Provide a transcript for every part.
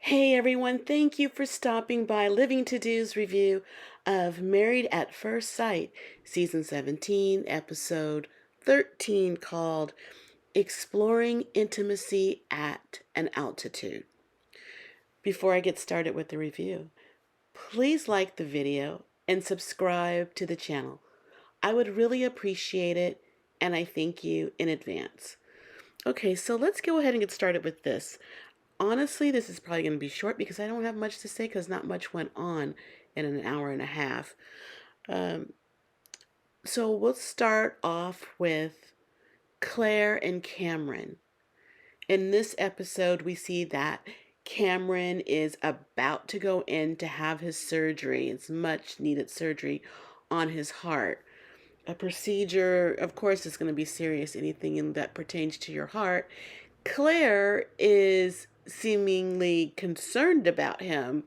Hey everyone, thank you for stopping by Living To Do's review of Married at First Sight, Season 17, Episode 13, called Exploring Intimacy at an Altitude. Before I get started with the review, please like the video and subscribe to the channel. I would really appreciate it, and I thank you in advance. Okay, so let's go ahead and get started with this. Honestly, this is probably going to be short because I don't have much to say because not much went on in an hour and a half. Um, so we'll start off with Claire and Cameron. In this episode, we see that Cameron is about to go in to have his surgery. It's much needed surgery on his heart. A procedure, of course, is going to be serious, anything that pertains to your heart. Claire is seemingly concerned about him.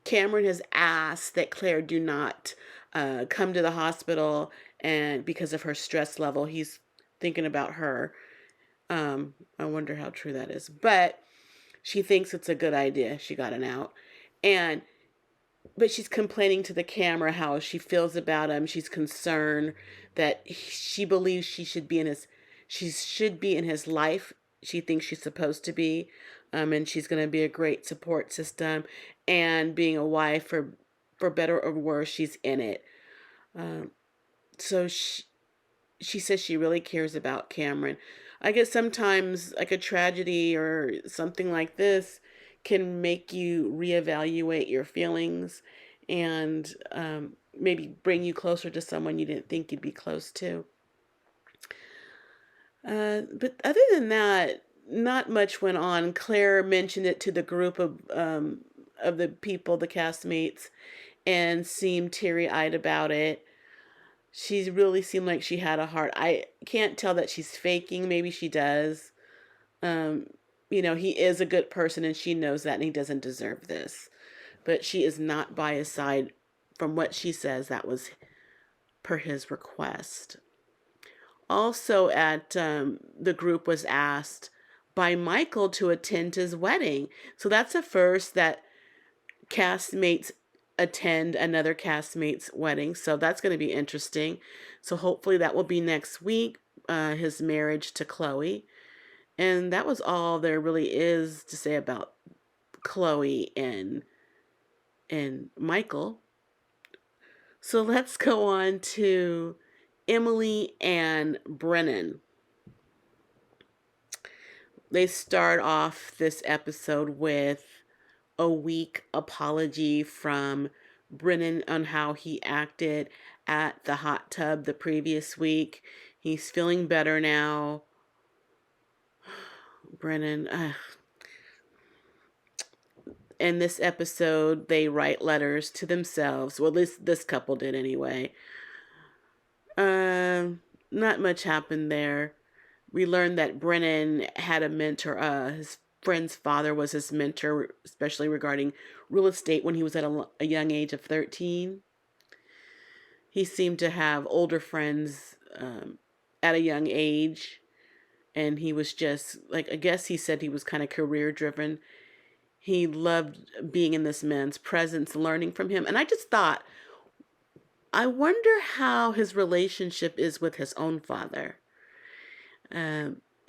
Cameron has asked that Claire do not come to the hospital, and because of her stress level, he's thinking about her. I wonder how true that is, but she thinks it's a good idea. She got an out, and but she's complaining to the camera how she feels about him. She's concerned that she believes she should be in his life. She thinks she's supposed to be, and she's going to be a great support system. And being a wife, for better or worse, she's in it. Um, so she says she really cares about Cameron. I guess sometimes like a tragedy or something like this can make you reevaluate your feelings and maybe bring you closer to someone you didn't think you'd be close to. But other than that, not much went on. Claire mentioned it to the group of the people, the castmates, and seemed teary-eyed about it. She really seemed like she had a heart. I can't tell that she's faking. Maybe she does. Um, he is a good person and she knows that, and he doesn't deserve this. But she is not by his side. From what she says, that was per his request. Also, the group was asked by Michael to attend his wedding. So that's a first that castmates attend another castmate's wedding. So that's going to be interesting. So hopefully that will be next week, his marriage to Chloe. And that was all there really is to say about Chloe and Michael. So let's go on to Emily and Brennan. They start off this episode with a weak apology from Brennan on how he acted at the hot tub the previous week. He's feeling better now. Brennan, in this episode, they write letters to themselves. Well, this couple did anyway. Not much happened there. We learned that Brennan had a mentor. His friend's father was his mentor, especially regarding real estate when he was at a young age of 13. He seemed to have older friends at a young age, and he was just, like, I guess he said he was kind of career driven. He loved being in this man's presence, learning from him. And I just thought, I wonder how his relationship is with his own father.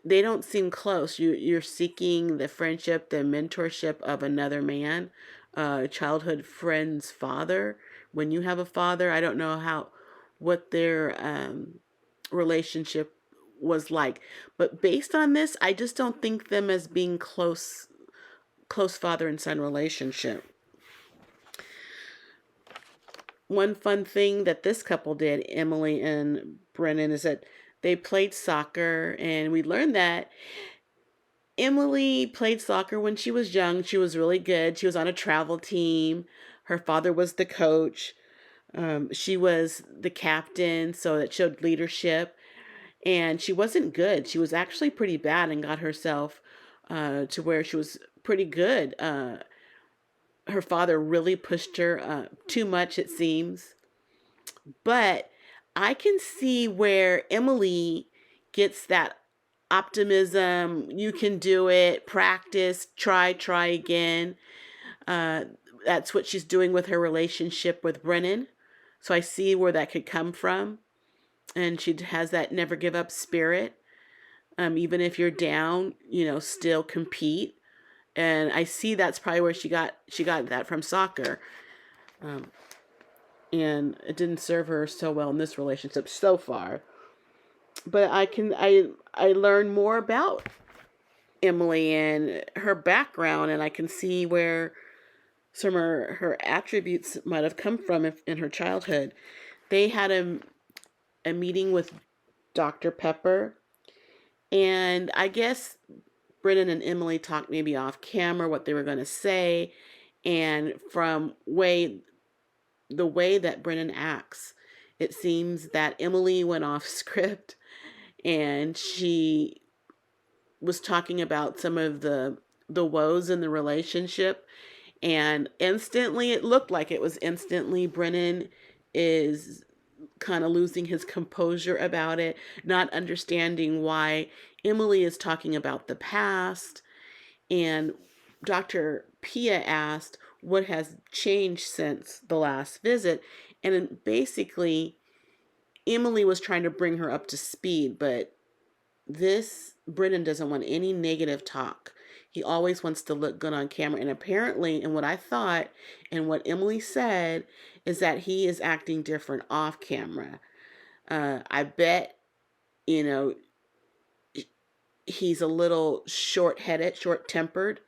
They don't seem close. You're seeking the friendship, the mentorship of another man, a childhood friend's father. When you have a father, I don't know what their relationship was like. But based on this, I just don't think them as being close father and son relationship. One fun thing that this couple did, Emily and Brennan, is that they played soccer, and we learned that Emily played soccer when she was young. She was really good. She was on a travel team. Her father was the coach. She was the captain, so that showed leadership. And she wasn't good. She was actually pretty bad and got herself to where she was pretty good. Her father really pushed her too much, it seems. But I can see where Emily gets that optimism. You can do it. Practice. Try again. Uh, that's what she's doing with her relationship with Brennan. So I see where that could come from. And she has that never give up spirit. Even if you're down, still compete. And I see that's probably where she got that from soccer. Um, and it didn't serve her so well in this relationship so far. But I learn more about Emily and her background, and I can see where some of her attributes might have come from in her childhood. They had a meeting with Dr. Pepper, and I guess Brennan and Emily talked maybe off camera what they were going to say, and from the way that Brennan acts, it seems that Emily went off script and she was talking about some of the woes in the relationship, and instantly it looked like it was instantly Brennan is kind of losing his composure about it, not understanding why Emily is talking about the past. And Dr. Pia asked what has changed since the last visit, and basically Emily was trying to bring her up to speed, but this Brennan doesn't want any negative talk. He always wants to look good on camera. And apparently, and what I thought and what Emily said is that he is acting different off camera. I bet, you know, he's a little short-headed, short-tempered,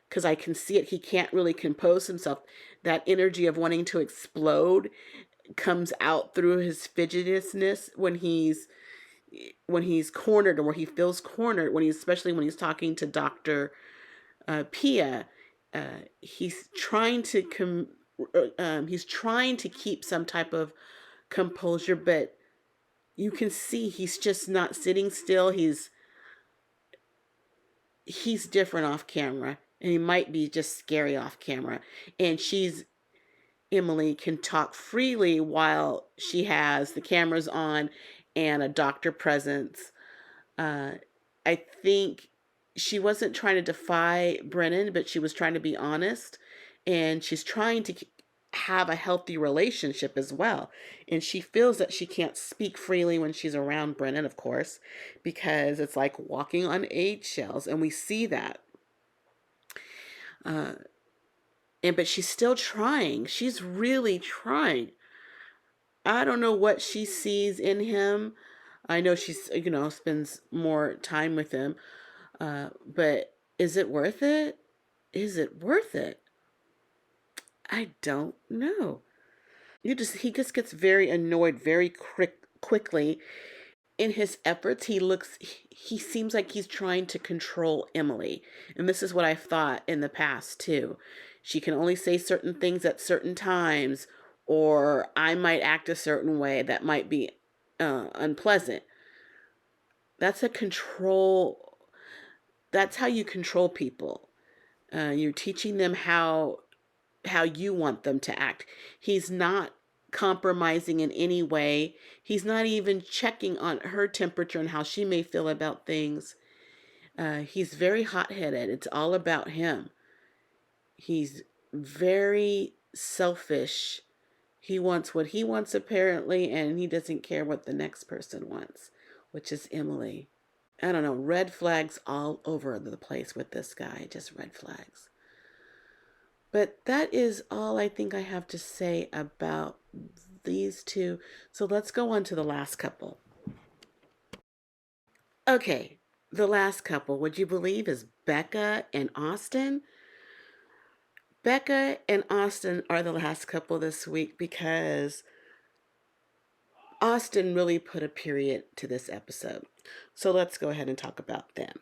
because I can see it. He can't really compose himself. That energy of wanting to explode comes out through his fidgetiness when he's cornered, or where he feels cornered, especially when he's talking to Dr. Pia. He's trying to he's trying to keep some type of composure, but you can see he's just not sitting still. He's different off camera, and he might be just scary off camera. And Emily can talk freely while she has the cameras on and a doctor presence. Uh, I think she wasn't trying to defy Brennan, but she was trying to be honest, and she's trying to have a healthy relationship as well. And she feels that she can't speak freely when she's around Brennan, of course, because it's like walking on eggshells, and we see that. Uh, but she's still trying. She's really trying. I don't know what she sees in him. I know she's, spends more time with him. But is it worth it? Is it worth it? I don't know. He just gets very annoyed very quickly. In his efforts, he seems like he's trying to control Emily. And this is what I've thought in the past too. She can only say certain things at certain times, or I might act a certain way that might be unpleasant. That's a control. That's how you control people. You're teaching them how you want them to act. He's not compromising in any way. He's not even checking on her temperature and how she may feel about things. He's very hot-headed. It's all about him. He's very selfish. He wants what he wants, apparently, and he doesn't care what the next person wants, which is Emily. I don't know, red flags all over the place with this guy, just red flags. But that is all I think I have to say about these two. So let's go on to the last couple. Okay, the last couple, would you believe, is Becca and Austin? Becca and Austin are the last couple this week because Austin really put a period to this episode. So let's go ahead and talk about them.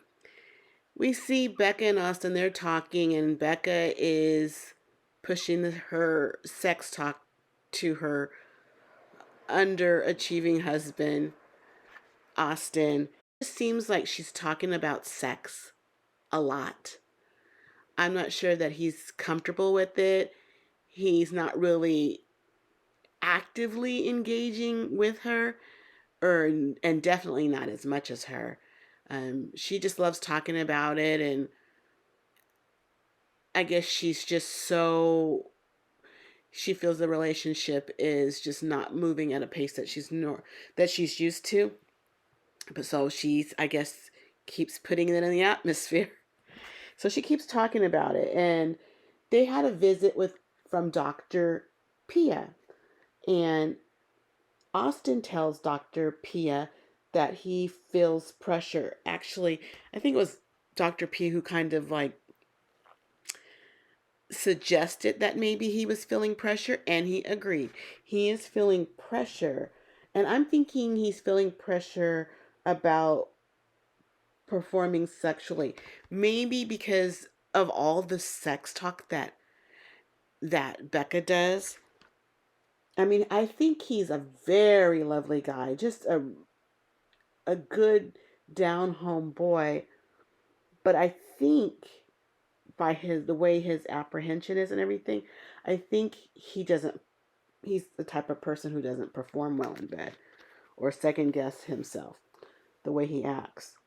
We see Becca and Austin, they're talking, and Becca is pushing her sex talk to her underachieving husband, Austin. It seems like she's talking about sex a lot. I'm not sure that he's comfortable with it. He's not really actively engaging with her, and definitely not as much as her. She just loves talking about it, and I guess she's just so, she feels the relationship is just not moving at a pace that she's used to. But so she's, I guess, keeps putting it in the atmosphere. So she keeps talking about it. And they had a visit with from Dr. Pia. And Austin tells Dr. Pia that he feels pressure. Actually, I think it was Dr. Pia who kind of like suggested that maybe he was feeling pressure, and he agreed. He is feeling pressure. And I'm thinking he's feeling pressure about performing sexually. Maybe because of all the sex talk that Becca does. I mean, I think he's a very lovely guy, just a good down home boy, but I think by the way his apprehension is and everything, I think he's the type of person who doesn't perform well in bed or second guess himself the way he acts.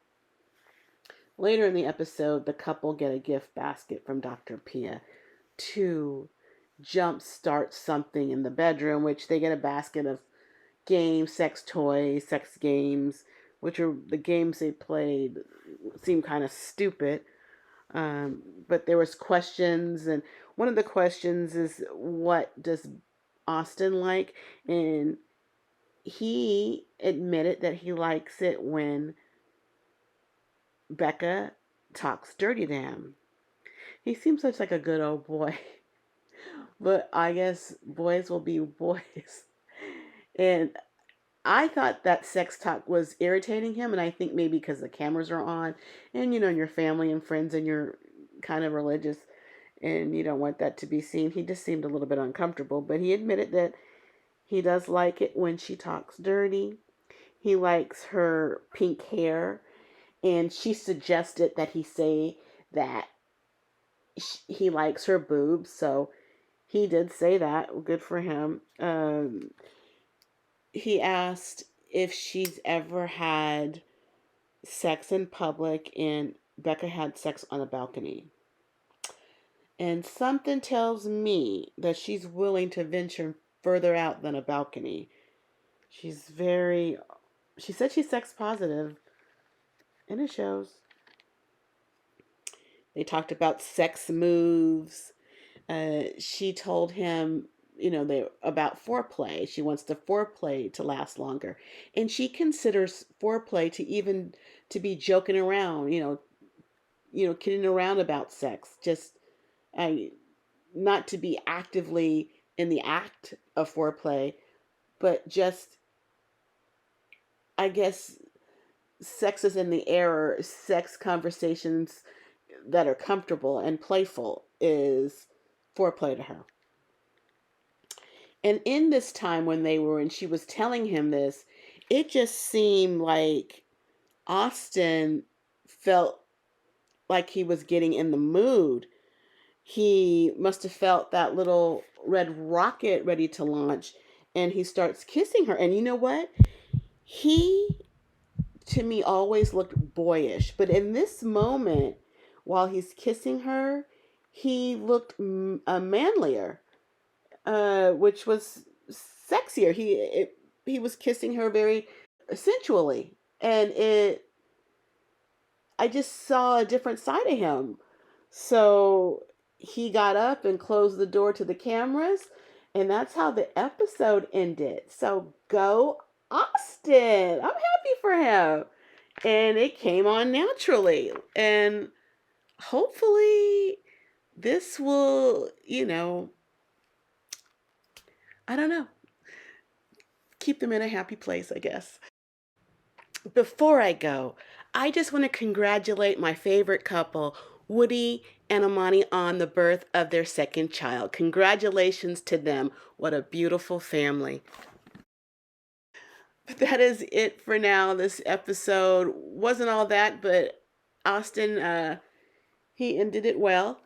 Later in the episode, the couple get a gift basket from Dr. Pia to jumpstart something in the bedroom, which they get a basket of games, sex toys, sex games, which are the games they played seem kind of stupid. But there was questions, and one of the questions is, what does Austin like? And he admitted that he likes it when Becca talks dirty to him. He seems such like a good old boy. But I guess boys will be boys. And I thought that sex talk was irritating him, and I think maybe because the cameras are on, and your family and friends, and you're kind of religious, and you don't want that to be seen. He just seemed a little bit uncomfortable, but he admitted that he does like it when she talks dirty. He likes her pink hair, and she suggested that he say that he likes her boobs, so he did say that. Good for him. He asked if she's ever had sex in public, and Becca had sex on a balcony. And something tells me that she's willing to venture further out than a balcony. She said she's sex positive, and it shows. They talked about sex moves. She told him, about foreplay. She wants the foreplay to last longer, and she considers foreplay to be joking around, kidding around about sex, just uh, not to be actively in the act of foreplay, but just, I guess, sex is in the air. Sex conversations that are comfortable and playful is foreplay to her. And in this time and she was telling him this, it just seemed like Austin felt like he was getting in the mood. He must have felt that little red rocket ready to launch, and he starts kissing her. And you know what? He, to me, always looked boyish. But in this moment, while he's kissing her, he looked manlier, which was sexier. He was kissing her very sensually, and I just saw a different side of him. So he got up and closed the door to the cameras, and that's how the episode ended. So go Austin! I'm happy for him, and it came on naturally, and hopefully this will, I don't know, keep them in a happy place, I guess. Before I go, I just want to congratulate my favorite couple, Woody and Amani, on the birth of their second child. Congratulations to them. What a beautiful family. But that is it for now. This episode wasn't all that, but Austin, he ended it well.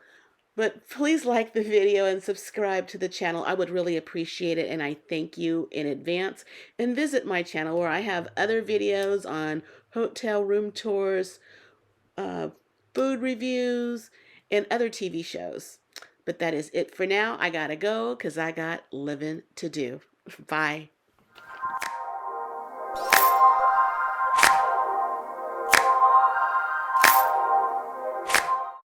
But please like the video and subscribe to the channel. I would really appreciate it, and I thank you in advance. And visit my channel where I have other videos on hotel room tours, uh, food reviews, and other TV shows. But that is it for now. I gotta go because I got living to do. Bye.